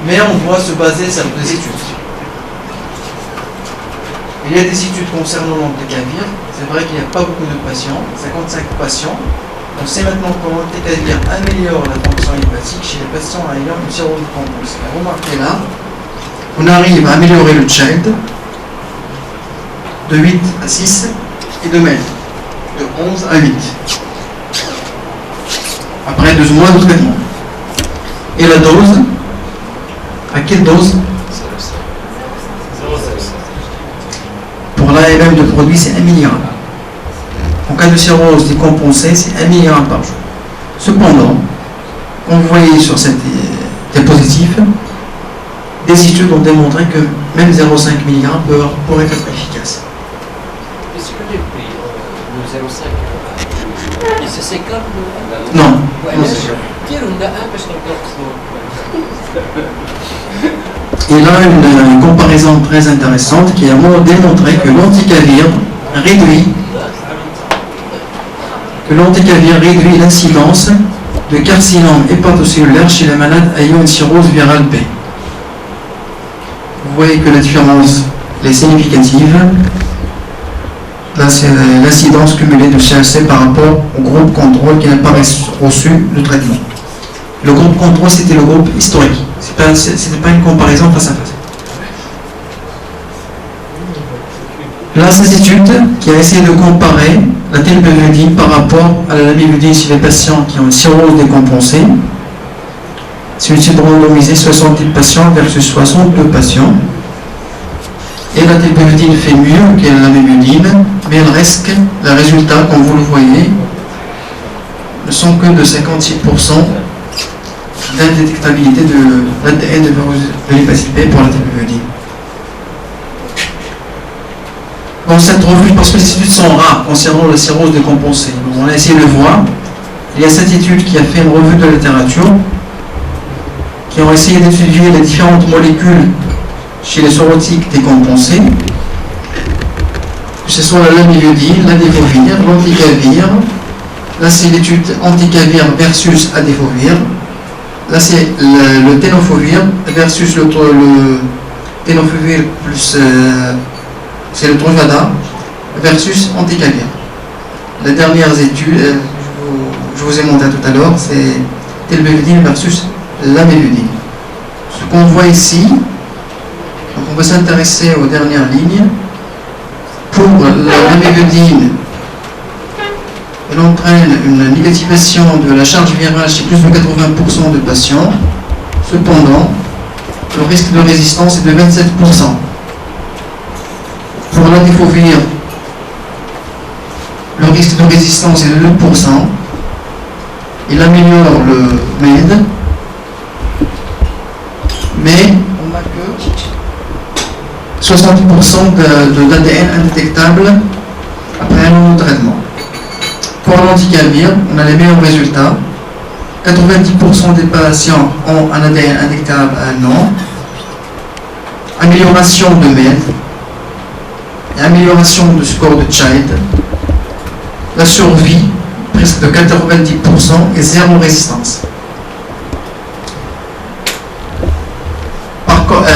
mais on doit se baser sur des études. Il y a des études concernant l'anticavir. C'est vrai qu'il n'y a pas beaucoup de patients, 55 patients. On sait maintenant que l'anticavir améliore la fonction hépatique chez les patients ayant une cirrhose complexe. Remarquez là, on arrive à améliorer le child de 8 à 6 et de mètres de 11 à 8 après 12 mois de traitement. Et la dose, à quelle dose? Pour l'AMM de produit, c'est 1 mg. En cas de cirrhose décompensée, c'est 1 mg par jour. Cependant, comme vous voyez sur cette diapositive, des études ont démontré que même 0,5 mg pourrait être efficace. Est-ce que le 0,5 c'est 50? Non. Non, Non, c'est sûr. Et là, une comparaison très intéressante qui a démontré que l'anticavir réduit l'incidence de carcinome hépatocellulaire chez les malades ayant une cirrhose virale B. Vous voyez que la différence est significative. Là, c'est l'incidence cumulée de CHC par rapport au groupe contrôle qui n'a pas reçu le traitement. Le groupe contrôle, c'était le groupe historique. Ce n'était pas une comparaison face à face. Là, cette étude qui a essayé de comparer la télbuvudine par rapport à la lamivudine chez les patients qui ont une cirrhose décompensée. C'est une étude randomisée 70 patients versus 62 patients. Et la télbuvudine fait mieux que la lamivudine, mais le reste, les résultats, comme vous le voyez, ne sont que de 56% d'indétectabilité de l'ADN de l'hépatite B pour la télbuvudine. Dans cette revue, parce que les études sont rares concernant la cirrhose décompensée, on a essayé de voir. Il y a cette étude qui a fait une revue de la littérature, qui ont essayé d'étudier les différentes molécules chez les cirrhotiques décompensés, que ce soit la lamivudine, l'adéfovir, l'anticavir. Là, c'est l'étude anticavir versus adéfovir. Là, c'est le tenofovir versus le tenofovir plus c'est le Truvada versus anticavir. Les dernières études, je vous ai montré tout à l'heure, c'est telbuvudine versus lamivudine. Ce qu'on voit ici, donc on va s'intéresser aux dernières lignes. Pour la lamivudine, elle entraîne une négativation de la charge virale chez plus de 80% de patients. Cependant, le risque de résistance est de 27%. Pour l'adéfovir, le risque de résistance est de 2%. Il améliore le MED, mais on n'a que 60% d'ADN indétectable après un an de traitement. Pour l'anticavir, on a les meilleurs résultats. 90% des patients ont un ADN indétectable à un an. Amélioration de MED. Amélioration du score de Child, la survie presque de 90% et zéro résistance.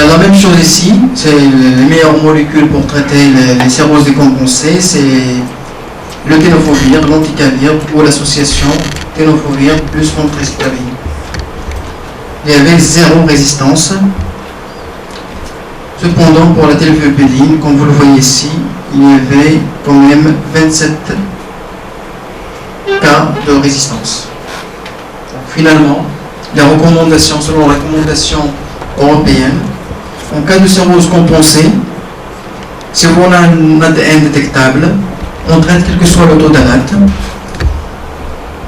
La même chose ici, c'est les meilleures molécules pour traiter les cirrhoses décompensées, c'est le tenofovir, l'anticavir ou l'association tenofovir plus ventrecitabine. Il y avait zéro résistance. Cependant, pour la telbuvudine, comme vous le voyez ici, il y avait quand même 27 cas de résistance. Donc, finalement, les recommandations, selon les recommandations européennes, en cas de cirrhose compensée, si on a un ADN détectable, on traite quel que soit le taux d'alate.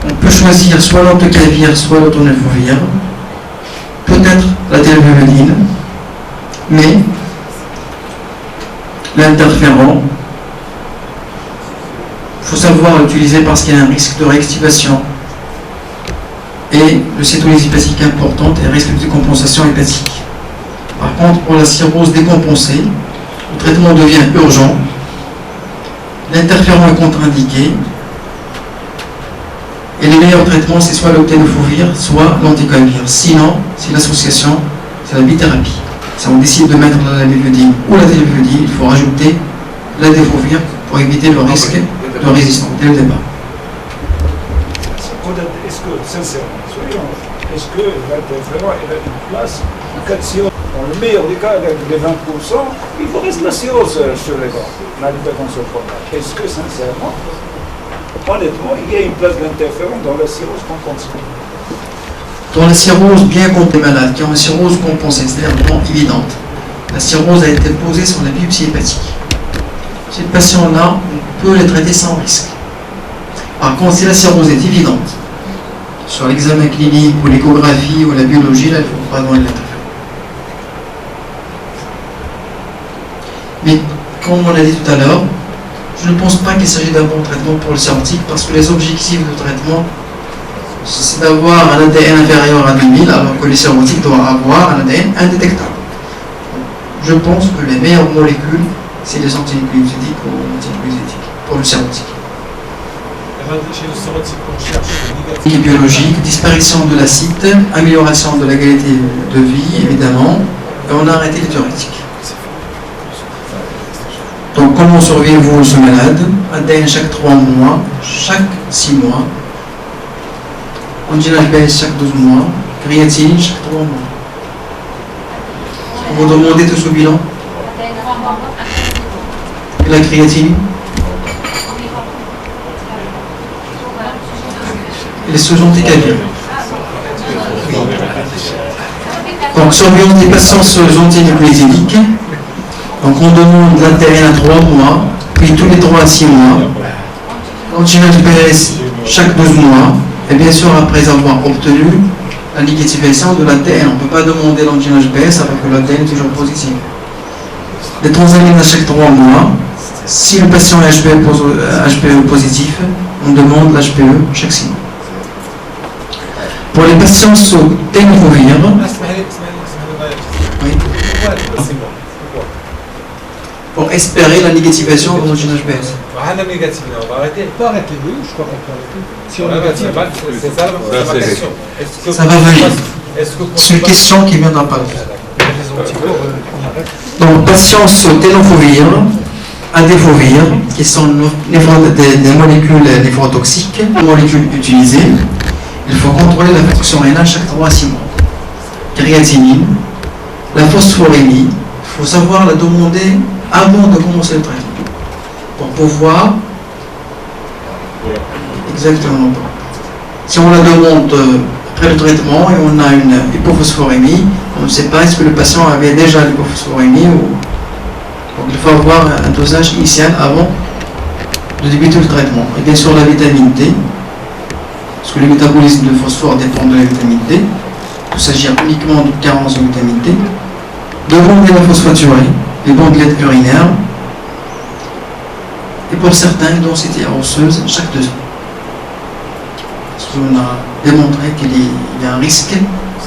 On peut choisir soit l'anticavir, soit le tenofovir, peut-être la telbuvudine, mais l'interféron, il faut savoir l'utiliser parce qu'il y a un risque de réactivation et le cytolyse hépatique importante et un risque de décompensation hépatique. Par contre, pour la cirrhose décompensée, le traitement devient urgent, l'interféron est contre-indiqué et les meilleurs traitements, c'est soit le tenofovir, soit l'anticavir. Sinon, c'est l'association, c'est la bithérapie. Si on décide de mettre la lamivudine ou la télévudine, il faut rajouter la défovir pour éviter le risque de résistance dès le départ. Est-ce que, sincèrement, soyons, est-ce que l'interférent il a une place en cas de cirrhose? Dans le meilleur des cas, avec les 20%, il vous reste la cirrhose sur les bords, l'hypertension pulmonaire. Est-ce que, sincèrement, honnêtement, il y a une place de l'interférent dans la cirrhose compensée? Dans la cirrhose, bien contre les malades qui ont une cirrhose compensée, c'est-à-dire vraiment évidente, la cirrhose a été posée sur la biopsie hépatique. Ces patients-là, on peut les traiter sans risque. Par contre, si la cirrhose est évidente, sur l'examen clinique ou l'échographie ou la biologie, là, il ne faut pas donner l'interférent. Mais, comme on l'a dit tout à l'heure, je ne pense pas qu'il s'agit d'un bon traitement pour le cirrhotique parce que les objectifs de traitement, c'est d'avoir un ADN inférieur à 2000, alors que les cirrhotiques doivent avoir un ADN indétectable. Je pense que les meilleures molécules, c'est les antinucléosidiques ou antinucléosidiques pour le cirrhotique. Chez le cirrhotique, on cherche Et biologique, disparition de l'acide, amélioration de la qualité de vie, évidemment, et on a arrêté les diurétiques. Donc, comment surveillez-vous ce malade? ADN chaque 3 mois, chaque 6 mois, angina HBS chaque 12 mois, créatinine chaque 3 mois. Vous demandez tout ce bilan? Et la créatinine? Et les sous anticaviens. Donc, surveillance des patients sous antinucléosidiques. Donc, on demande l'ADN à 3 mois, puis tous les 3 à 6 mois. Angina HBS chaque 12 mois. Et bien sûr, après avoir obtenu la négativation de l'ADN, on ne peut pas demander l'angina HBS alors que l'ADN est toujours positif. Les transamines à chaque 3 mois. Si le patient est HPE positif, on demande l'HPE chaque 6 mois. Pour les patients sous tenofovir, oui, pour espérer la négativation de l'angina HBS. On va arrêter. On peut arrêter, oui, je crois qu'on peut arrêter. Si on est négatif, c'est ça la question. Ça va venir. C'est une question qui viendra pas. Donc, patients sous tenofovir, adéfovir, qui sont des molécules néphrotoxiques, molécules utilisées, il faut contrôler la fraction rénale chaque 3 à 6 mois. Créatinine, la phosphorémie, il faut savoir la demander avant de commencer le traitement. Pour pouvoir exactement. Si on la demande après le traitement et on a une hypophosphorémie, on ne sait pas est-ce que le patient avait déjà l'hypophosphorémie ou. Donc il faut avoir un dosage initial avant de débuter le traitement. Et bien sûr la vitamine D, parce que le métabolisme de phosphore dépend de la vitamine D. Il s'agit uniquement de carence en vitamine D. Demander la phosphaturée, les bandelettes urinaires. Et pour certains, une densité osseuse chaque 2 ans. Parce qu'on a démontré qu'il y a un risque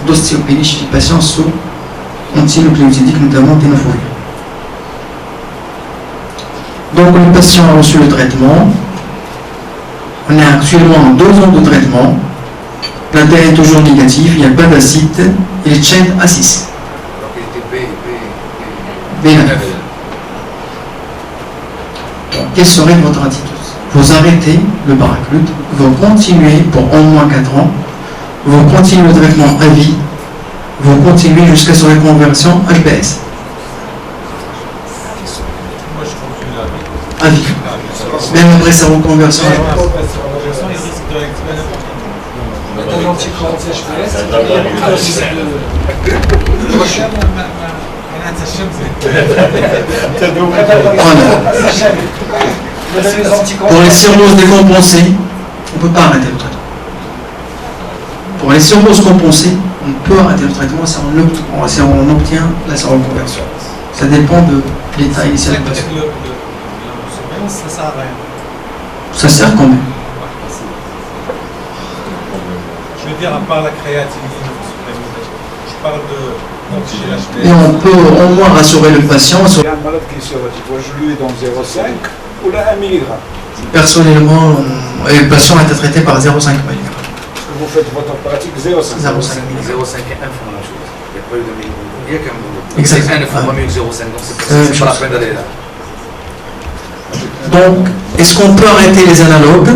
d'ostéopénie chez les patients sous antinucléosidiques, notamment tenofovir. Donc le patient a reçu le traitement. On est actuellement en 2 ans de traitement. L'ADN est toujours négatif, il n'y a pas d'acide, et les chaînes à 6. B9. Quelle serait votre attitude? Vous arrêtez le baraclute, vous continuez pour au moins 4 ans, vous continuez le traitement à vie, vous continuez jusqu'à sa reconversion HBS. Moi, je continue À vie. Même après sa reconversion. un anticorps HPS. Pour les cirrhoses décompensées, on ne peut pas arrêter le traitement. Pour les cirrhoses compensées, on peut arrêter le traitement si on obtient la reconversion. Ça dépend de l'état initial du patient. Ça sert à rien. Ça sert quand même. Je veux dire, à part la créatinine, je parle de et on peut au moins rassurer le patient. Il y a un malade qui est cirrhotique, je lui ai dans 0,5 ou là 1 mg. Personnellement, le patient a été traité par 0,5 mg. vous faites votre pratique 0,5. 0,5. 0,5 et 1 font la même chose. Il n'y a pas eu de minimum. Il n'y a qu'un minimum. Exactement. 1 ne font pas mieux que 0,5. Donc c'est pas la peine d'aller là. Donc, est-ce qu'on peut arrêter les analogues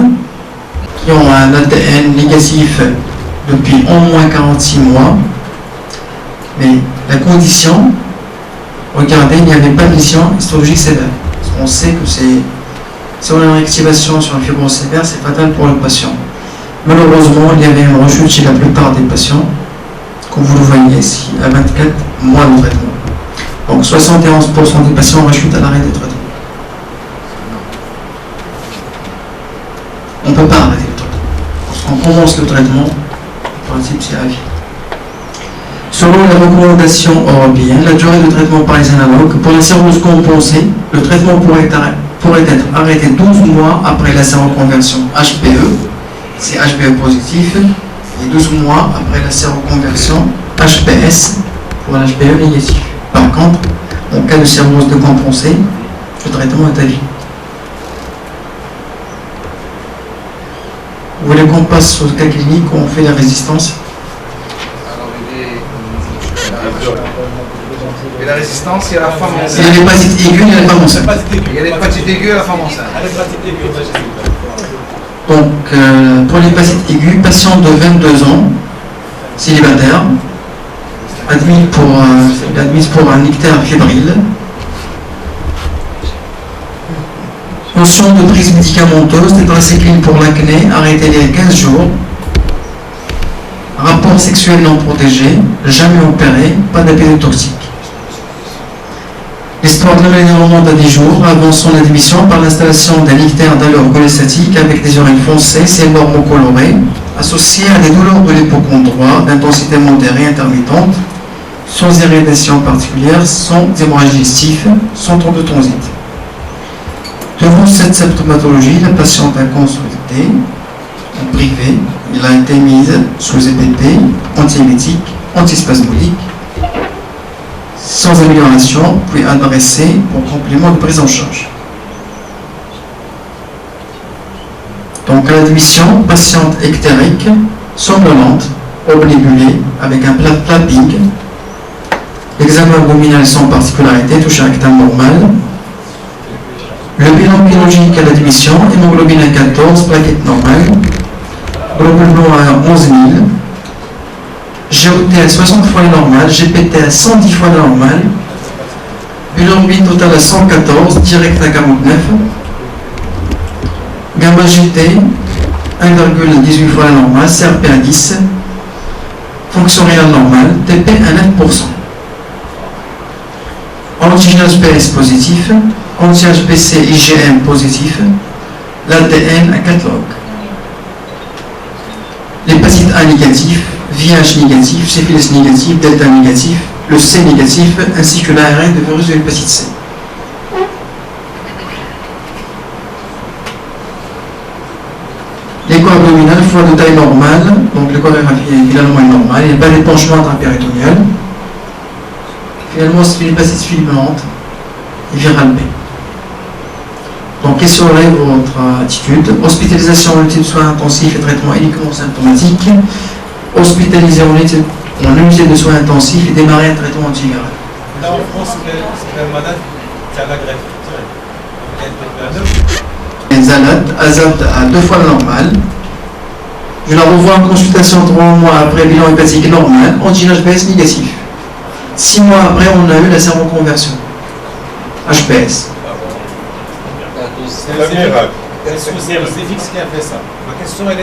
qui ont un ADN négatif depuis au moins 46 mois? Mais la condition, regardez, il n'y avait pas de lésion histologique sévère. On sait que si on a une réactivation sur un fibrose sévère, c'est fatal pour le patient. Malheureusement, il y avait une rechute chez la plupart des patients, comme vous le voyez ici, à 24 mois de traitement. Donc 71% des patients rechutent à l'arrêt des traitements. On ne peut pas arrêter le traitement. Lorsqu'on commence le traitement, le principe c'est à vie. Selon les recommandations européennes, la durée de traitement par les analogues, pour la cirrhose compensée, le traitement pourrait être arrêté 12 mois après la séroconversion HPE, c'est HPE positif, et 12 mois après la séroconversion HPS pour l'HPE négatif. Par contre, en cas de cirrhose décompensée, le traitement est à vie. Vous voulez qu'on passe au cas clinique où on fait la résistance? Et la résistance, il y a la femme Il y a l'hépatite aiguë, il y a la femme enceinte. Il y a l'hépatite aiguë et la femme enceinte. Donc, pour l'hépatite aiguë, patient de 22 ans, célibataire, admis pour un ictère fébrile. Notion de prise médicamenteuse, tétracycline pour l'acné, arrêtez les 15 jours. Rapport sexuel non protégé, jamais opéré, pas d'APD toxique. L'histoire de la maladie remonte à 10 jours avant son admission par l'installation d'un ictère d'allure cholestatique avec des urines foncées, c'est coloré, associé à des douleurs de l'hypocondroit d'intensité modérée intermittente, sans irritation particulière, sans hémorragie digestive, sans trop de transit. Devant cette symptomatologie, la patiente a consulté en privé. Il a été mise sous EPP, antiémétique, antispasmodique, sans amélioration, puis adressée pour complément de prise en charge. Donc à l'admission, patiente ectérique, somnolente, obnibulée, avec un flapping, l'examen abdominal sans particularité, touche à rectum normal. Le bilan biologique à l'admission, hémoglobine à 14, plaquette normale, globule blanc à 11 000, GOT à 60 fois la normale, GPT à 110 fois la normale, bilirubine totale à 114, direct à 49, gamma GT 1,18 fois la normale, CRP à 10, fonction rénale normale, TP à 9%. Antigène PS positif, anti-HBC IgM positif, l'ADN à 4 log. L'hépatite A négatif, VIH négatif, syphilis négatif, delta négatif, le C négatif, ainsi que l'ARN de virus de l'hépatite C. L'écho abdominal, foie de taille normale, donc l'échographie finalement est normale, il n'y a pas d'épanchement intrapéritonéal. Finalement, c'est une hépatite fulminante et virale B. Donc, quelle serait votre attitude? Hospitalisation en unité de soins intensifs et traitement uniquement symptomatique. Hospitalisé en unité de soins intensifs et démarrer un traitement antiviral. Là, en France, c'est un malade qui a la greffe. Les azat à 2 fois la normale. Je la revois en consultation 3 mois après bilan hépatique normal, anti-HBS négatif. 6 mois après, on a eu la séroconversion. HBS. C'est le Zéfix qui a fait ça. Ma question, elle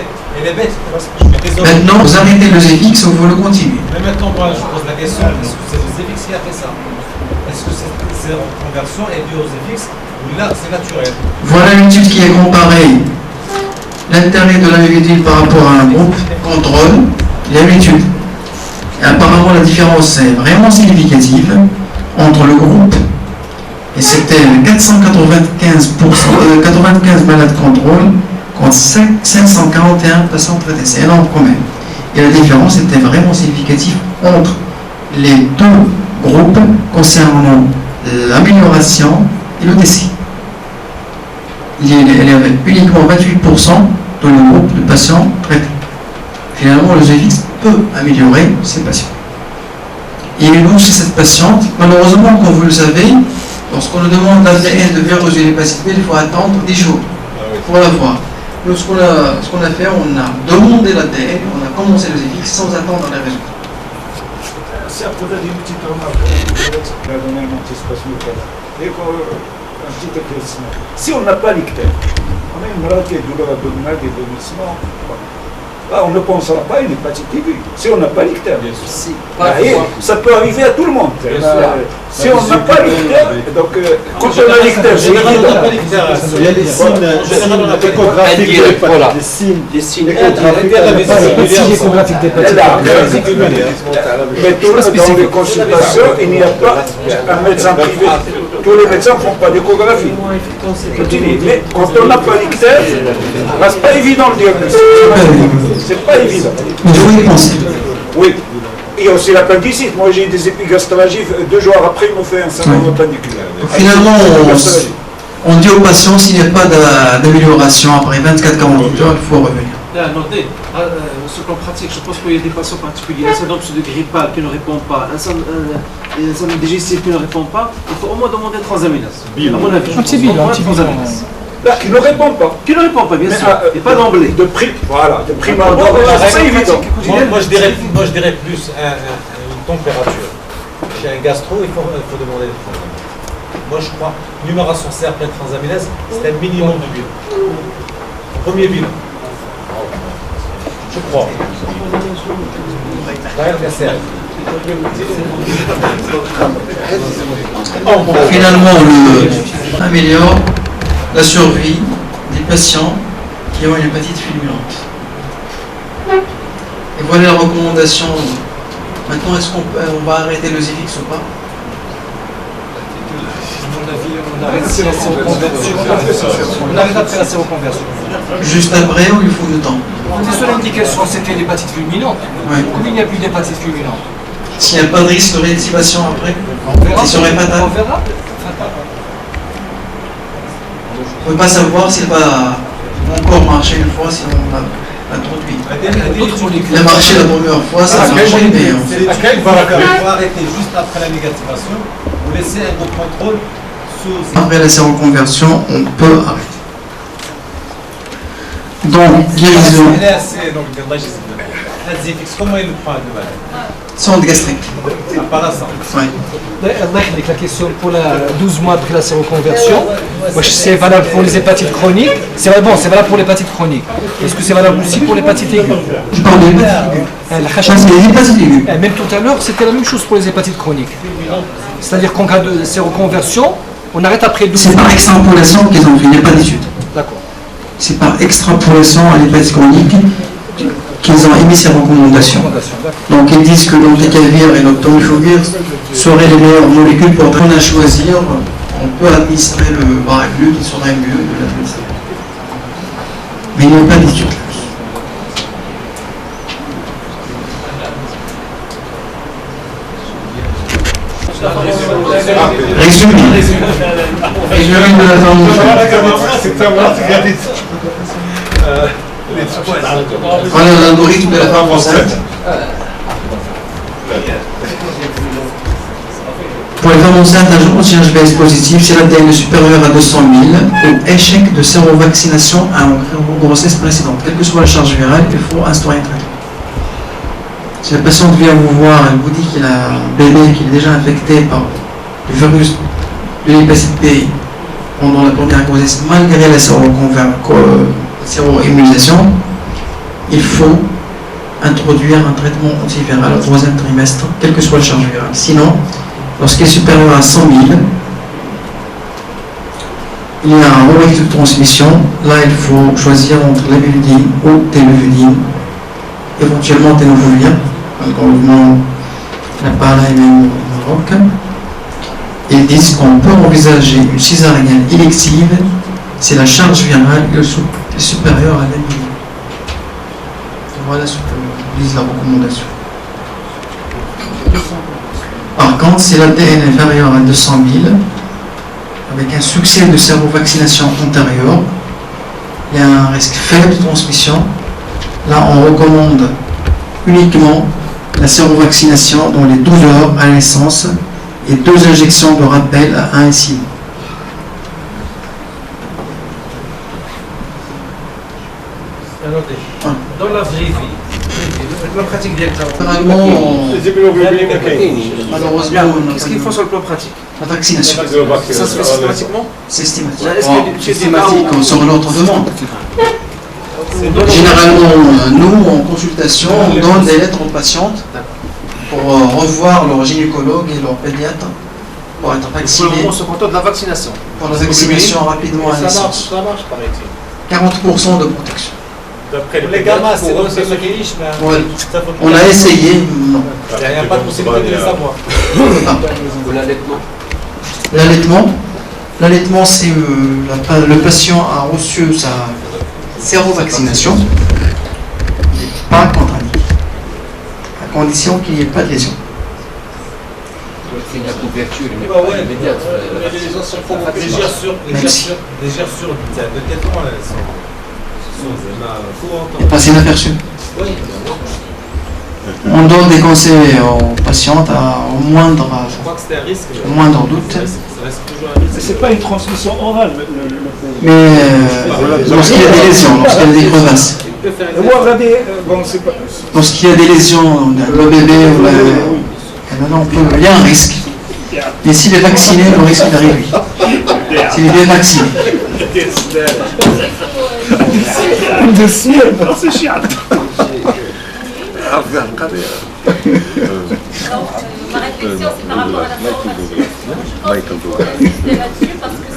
est bête. Maintenant, vous arrêtez le Zéfix ou vous le continuez. Mais maintenant, moi, je pose la question, est-ce que c'est le Zéfix qui a fait ça? Est-ce que cette reconversion est due au Zéfix ou là, c'est naturel? Voilà une étude qui est comparée l'intérêt de l'amividil par rapport à un groupe contrôle. Il y a une étude. Et apparemment, la différence est vraiment significative entre le groupe. Et c'était 95 malades contrôle contre 541 patients traités. C'est énorme quand même. Et la différence était vraiment significative entre les deux groupes concernant l'amélioration et le décès. Il y avait uniquement 28% dans le groupe de patients traités. Finalement, le ZFX peut améliorer ces patients. Et nous, chez cette patiente, malheureusement, comme vous le savez, lorsqu'on nous demande l'ADN de virus de l'hépatite B, il faut attendre 10 jours pour l'avoir. Nous, ce qu'on a fait, on a demandé l'ADN, on a commencé le ZFX sans attendre les résultats. C'est peut-être une petite remarque. Je vais donner un anticipation tout à l'heure. Un petit éclaircissement. Si on n'a pas l'ictère, on a une maladie de douleur abdominale, des vomissements. Là, on ne pensera pas à une hépatite aiguë. Si on n'a pas l'ictère, ça peut arriver à tout le monde. Si on n'a pas l'ictère, donc quand on a l'ictère, c'est évident. Il y a des signes échographiques, Les signes échographiques d'hépatite. Mais dans les consultations, il n'y a pas un médecin privé. Tous les médecins ne font pas d'échographie. Mais quand on n'a pas l'ictère, c'est pas évident le diagnostic. C'est pas évident. Il faut y penser. Oui. Il y a aussi l'appendicite. Moi, j'ai des épigastralgies. 2 jours après, ils m'ont fait un syndrome appendiculaire. Finalement, on dit aux patients s'il n'y a pas d'amélioration après 24-48 heures, il faut revenir. Notez, ce qu'on pratique, je pense qu'il y a des patients particuliers, un syndrome de grippal qui ne répond pas, un syndrome digestif qui ne répond pas, il faut au moins demander transaminase. À mon avis, transaminase. Là, qui ne répond pas. Qui ne répond pas, bien sûr. Et pas d'emblée. De prime, voilà, de prime abord, c'est évident. Moi, je dirais plus une température. Chez un gastro, il faut demander le transaminase. Moi, je crois, numération C après transaminase, c'est un minimum de bilan. Premier bilan. Je crois. Finalement, on améliore la survie des patients qui ont une hépatite fulminante. Et voilà la recommandation. Maintenant, est-ce qu'on va arrêter le ZFX ou pas? On arrête après la séroconversion. Juste après ou il faut du temps? C'est sur l'indication, c'était l'hépatite fulminante. Comme il n'y a plus d'hépatite fulminante. S'il n'y a pas de risque de réactivation après? C'est sur hépatite? On verra. On ne peut pas savoir s'il va encore marcher une fois si on a introduit. Il a marché la première fois, ça a marché, mais il faut arrêter juste après la négativation ou laisser un gros contrôle sous. Après la séroconversion, on peut arrêter. Donc, guérison. Comment il le prend de malade? Sonde gastrique. Par la sang. Ouais. La question pour la 12 mois après la séroconversion, c'est valable pour les hépatites chroniques. C'est valable pour l'hépatite chronique. Est-ce que c'est valable aussi pour l'hépatite aiguë? Je parle de l'hépatite aiguë. Même tout à l'heure, c'était la même chose pour les hépatites chroniques. C'est-à-dire qu'en cas de séroconversion, on arrête après 12 mois. C'est par extrapolation qu'ils ont fait, il n'y a pas d'étude. D'accord. C'est par extrapolation à l'hépatite chronique qu'ils ont émis ces recommandations. Donc ils disent que l'anticavir et l'octomifovir seraient les meilleures molécules pour qu'on a choisir. On peut administrer le varaclude, il serait mieux de l'administrer. Mais il n'y a pas d'étude là-dessus. Résumé de la voilà l'algorithme de la femme enceinte. Pour les femmes enceintes, l'agent anti-HBs positif, si l'ADN est supérieur à 200 000, ou échec de sérovaccination à une grossesse précédente. Quelle que soit la charge virale, il faut instaurer un traitement. Si la patiente vient vous voir, elle vous dit qu'il a un bébé qui est déjà infecté par le virus de l'hépatite B pendant la première grossesse, malgré la séroimmunisation, il faut introduire un traitement antiviral au 3e trimestre, quelle que soit la charge virale. Sinon, lorsqu'il est supérieur à 100 000, il y a un risque de transmission. Là, il faut choisir entre l'amulidine ou télévudine, éventuellement ténofovir, malheureusement, la parla est même au Maroc. Ils disent qu'on peut envisager une césarienne élective si la charge virale est supérieure à l'amulidine. Voilà ce que disent la recommandation. Par contre, si l'ADN est inférieur à 200 000, avec un succès de sérovaccination antérieure, il y a un risque faible de transmission. Là, on recommande uniquement la sérovaccination dans les 12 heures à la naissance et 2 injections de rappel à 1 et 6 mois. Dans la vraie vie, le plan pratique directement. Malheureusement, Qu'est-ce qu'il faut sur le plan pratique? la vaccination. Ça se fait systématiquement? C'est systématique. Est-ce que C'est systématique sur notre demande. Généralement, nous, en consultation, on donne des lettres aux patientes pour revoir leur gynécologue et leur pédiatre pour être Pour le vaccinés moment, on se contente de la vaccination. pour la vaccination rapidement à la naissance. Ça marche, paraît-il. 40% de protection. D'après Les gamins, c'est donc c'est ce qui est riche, mais Ouais. ça faut On a essayé, non. Il n'y a pas de possibilité de le savoir. L'allaitement, c'est le patient a reçu sa sérovaccination, mais pas contre-indiqué, à condition qu'il n'y ait pas de lésion. C'est la couverture, mais Ouais, pas ouais. immédiate. Les gerçures, de tétons, elles sont Et passer inaperçu. On donne des conseils aux patientes au moindre Je crois que c'était un risque. doute. Ça reste toujours un risque. C'est pas une transmission orale. Mais lorsqu'il y a des lésions, lorsqu'il y a des crevasses, Moi, regardez, bon, c'est pas. lorsqu'il y a des lésions, le bébé, il y a un risque. Mais s'il est vacciné, le risque est réduit. S'il est bien vacciné. C'est chiant. Alors, ma réflexion, c'est par rapport à la sérovaccination. Je pense qu'il faut insister là-dessus parce que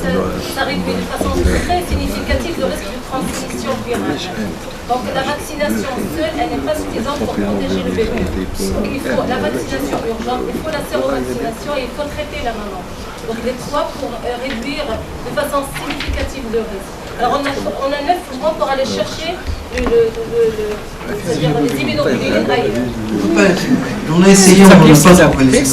ça réduit de façon très significative le risque de transmission virale. Donc la vaccination seule, elle n'est pas suffisante pour protéger le bébé. Donc il faut la vaccination urgente, il faut la sérovaccination et il faut traiter la maman. Donc les trois pour réduire de façon significative le risque. Alors on a 9 mois pour aller chercher c'est-à-dire les immunoglobulines ailleurs. On a essayé, on n'a pas trouvé.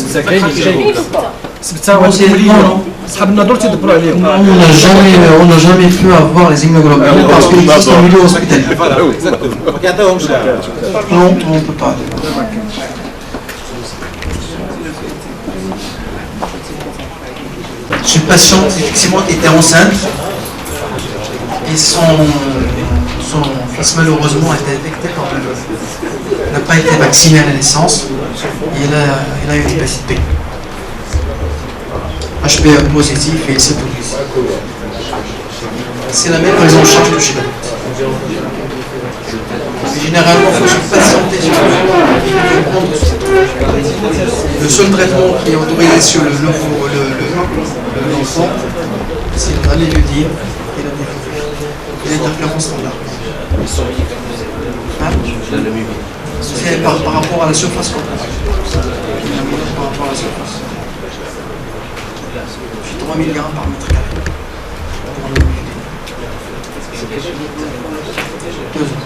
On n'a jamais pu avoir les immunoglobulines parce qu'il existe un milieu hospitalier. Non, on ne peut pas. J'ai une patiente effectivement qui était enceinte et son fils malheureusement a été infecté par n'a pas été vacciné à la naissance et il a eu une hépatite B. HPV positif et C positif. C'est la même prise en charge de chez nous. Généralement, il faut se patienter sur le seul traitement qui est autorisé sur l'enfant, c'est l'alléludia et la défense. Et l'interférence standard. C'est par rapport à la surface corporelle. Par rapport à la surface. C'est 3 mg par mètre carré. Pour le 2 ans.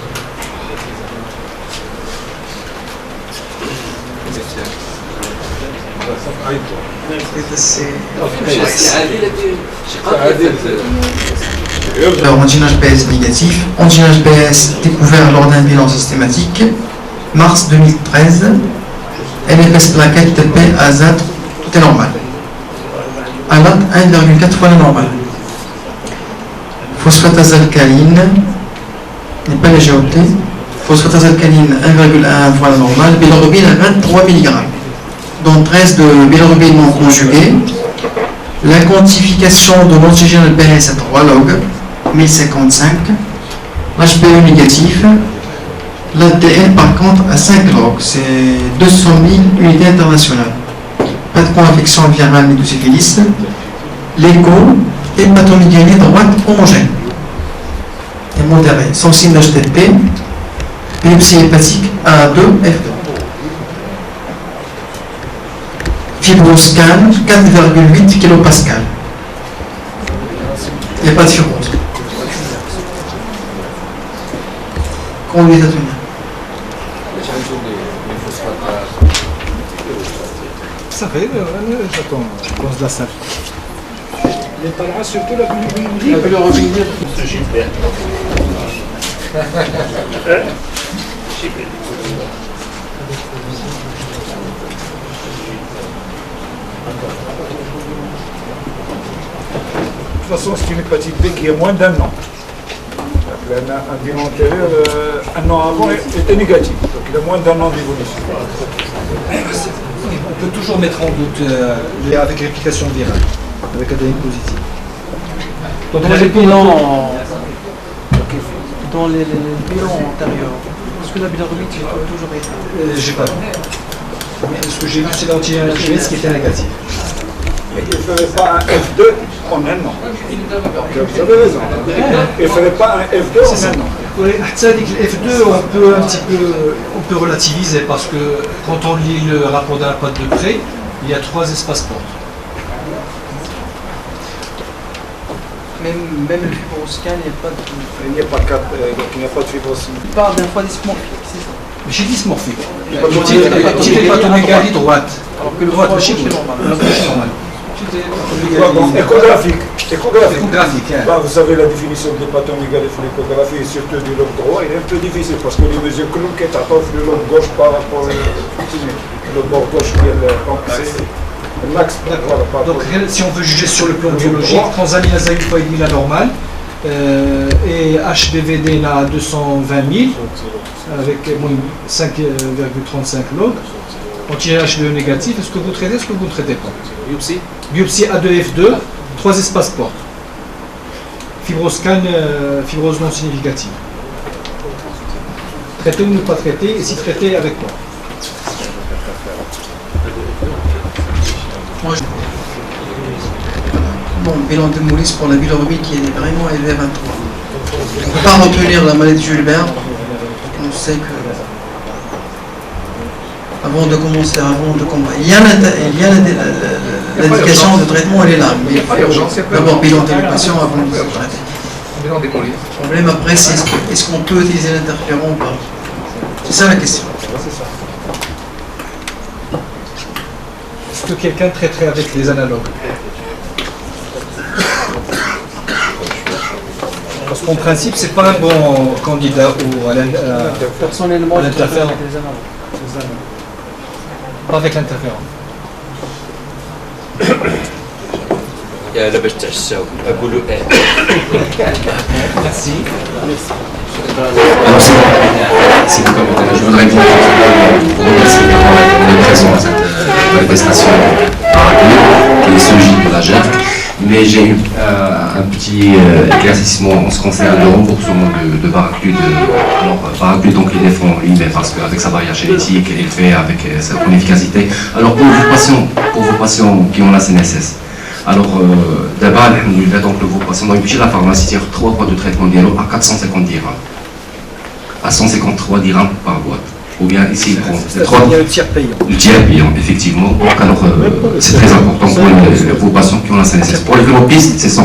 Alors, angine HPS négatif, angine HPS découvert lors d'un bilan systématique, mars 2013, LFS plaquette, TP, AZAT, tout est normal. ALAT 1,4 fois la normale. Phosphatase alcaline, n'est pas les GOT, phosphatase alcaline 1,1 fois la normale, bilirubine à 23 mg, dont 13 de bilirubine non conjuguée, la quantification de l'antigène LPS à 3 log, 1055, l'HPE négatif, l'ADN par contre à 5 log, c'est 200 000 unités internationales. Pas de co-infection virale ni de syphilis, l'écho, hépatomégalie droite homogène et modérée, sans signe d'HTP, biopsie hépatique A2, F2. Fibroscan 4,8 kPa. Il n'y a pas de fibrose. Conduite à tenir. Ça fait, j'attends, je pense de la salle. Il parlera surtout la bilirubine. C'est Gilbert. toute façon, c'est une hépatite B qui a moins d'1 an. Un bilan antérieur, 1 an avant, était négatif. Donc il a moins d'1 an d'évolution. On peut toujours mettre en doute avec réplication virale, avec ADN positif. Donc Dans les bilans antérieurs, est-ce que la bilirubine a toujours été j'ai pas vu. Mais ce que j'ai vu, c'est l'antigène qui était négatif. Mais il ne ferait pas un F2 en 1 an. Vous avez raison. Il ne ferait pas un F2 en 1 an. Oui, F2, on peut relativiser parce que quand on lit le rapport d'impact de près, il y a 3 espaces portes. Même le fibroscan, il n'y a pas de... Il n'y a pas de fibroscan. Il parle d'un fois dysmorphique, c'est ça. Mais j'ai dysmorphique. Tu n'es pas tomégalie droite. Alors que le droite, gauche est normal. Échographique. Bah, vous savez, la définition de l'hépatomégalie pour l'échographie, et surtout du lobe droit, il est un peu difficile parce que les mesures que l'on attendent le lobe gauche par rapport au bord gauche qui est l'axe. Donc, si on veut juger sur le plan biologique, transaminase a une fois et demie la normale, et HBVD a 220 000, avec moins 5,35 log. Antigène HBE négatif, est-ce que vous traitez, est-ce que vous ne traitez pas? Biopsie. Biopsie A2F2, 3 espaces portes. Fibroscan, fibrose non significative. Traiter ou ne pas traiter, et si traiter, avec quoi? Bon, bilan de Moulis pour la bilirubine qui est vraiment élevée à 23. On ne peut pas retenir la maladie de Gilbert. On sait que avant de commencer, il y a l'indication de traitement, elle est là. Mais d'abord bilan du patient avant de se traiter. Le problème après, c'est est-ce qu'on peut utiliser l'interféron ou pas? C'est ça la question. Est-ce que quelqu'un traiterait avec les analogues? Parce qu'en principe, c'est pas un bon candidat à l'interféron. Pas avec l'interféron. Merci. Alors, c'est comme je voudrais vous remercier d'être présent à cette manifestation qui est sous de la GERC. Mais j'ai eu un petit éclaircissement en ce qui concerne le remboursement de Baraclude. Alors, Baraclude, donc, il défend lui-même parce qu'avec sa barrière génétique, il fait avec sa bonne efficacité. Alors, pour vos patients qui ont la CNSS, alors, d'abord, donc, vos patients, donc, chez la pharmacie, tire 3 boîtes de traitement d'hyalo à 450 dirhams. À 153 dirhams par boîte. Ou bien ici, il prend le tiers payant. Le tiers payant, effectivement. Donc, alors, c'est très important pour vos patients qui ont la CNSS. Pour les fémopistes, c'est 100%.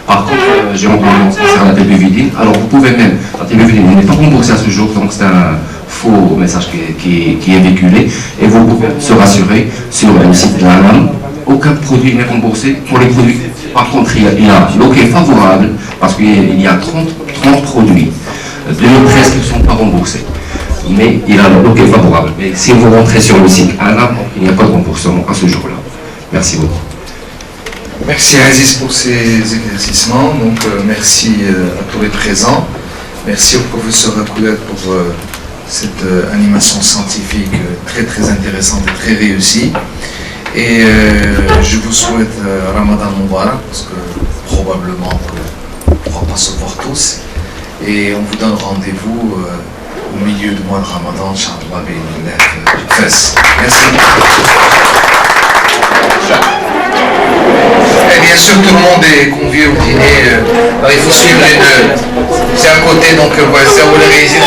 Par contre, j'ai entendu en ce qui concerne la télbuvudine. Alors, vous pouvez même, la télbuvudine n'est pas remboursée à ce jour, donc c'est un faux message qui est véhiculé. Et vous pouvez se rassurer sur le site de la NAM. Aucun produit n'est remboursé. Pour les produits, par contre, il y a l'OK favorable, parce qu'il y a 30 produits de presse qui ne sont pas remboursés. Mais il a le bloqué favorable. Mais si vous rentrez sur le site ANA, il n'y a pas de remboursement à ce jour-là. Merci beaucoup. Merci Aziz pour ces éclaircissements. Donc merci à tous les présents. Merci au professeur Akoulet pour cette animation scientifique très très intéressante et très réussie. Et je vous souhaite Ramadan Moubarak, parce que probablement on ne pourra pas se voir tous. Et on vous donne rendez-vous au milieu du mois de Ramadan, Inch'Allah, Fès. Merci. Et bien sûr, tout le monde est convié au dîner. Alors, il faut suivre les deux. C'est à côté, donc ça vous le réalisez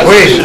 Oui.